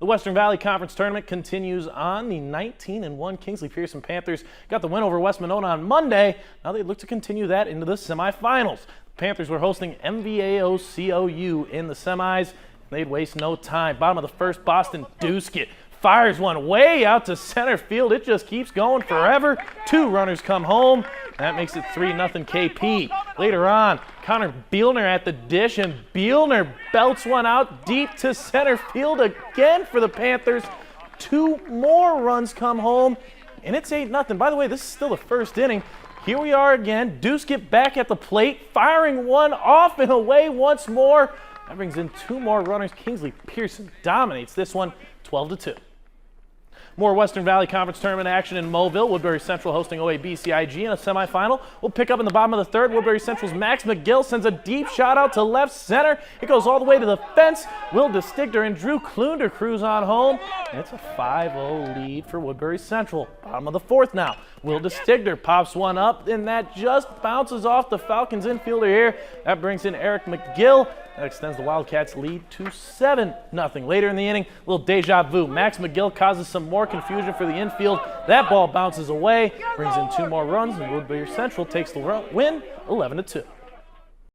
The Western Valley Conference Tournament continues on. The 19-1 Kingsley-Pierson Panthers got the win over West Monona on Monday. Now they look to continue that into the semifinals. The Panthers were hosting MVAO-COU in the semis. They'd waste no time. Bottom of the first, Boston Duskett fires one way out to center field. It just keeps going forever. Two runners come home. That makes it 3-0 KP. Later on, Connor Bielner at the dish, and Bielner belts one out deep to center field again for the Panthers. Two more runs come home, and it's 8-0. By the way, this is still the first inning. Here we are again. Duskett back at the plate, firing one off and away once more. That brings in two more runners. Kingsley-Pierson dominates this one 12-2. More Western Valley Conference Tournament action in Mobile. Woodbury Central hosting WVC in a semifinal. We'll pick up in the bottom of the third. Woodbury Central's Max McGill sends a deep shot out to left center. It goes all the way to the fence. Will DeStigter and Drew Klunder cruise on home. And it's a 5-0 lead for Woodbury Central. Bottom of the fourth now. Will DeStigter pops one up, and that just bounces off the Falcons infielder here. That brings in Eric McGill. That extends the Wildcats' lead to 7-0. Later in the inning, a little deja vu. Max McGill causes some more confusion for the infield. That ball bounces away, brings in two more runs, and Woodbury Central takes the win 11-2.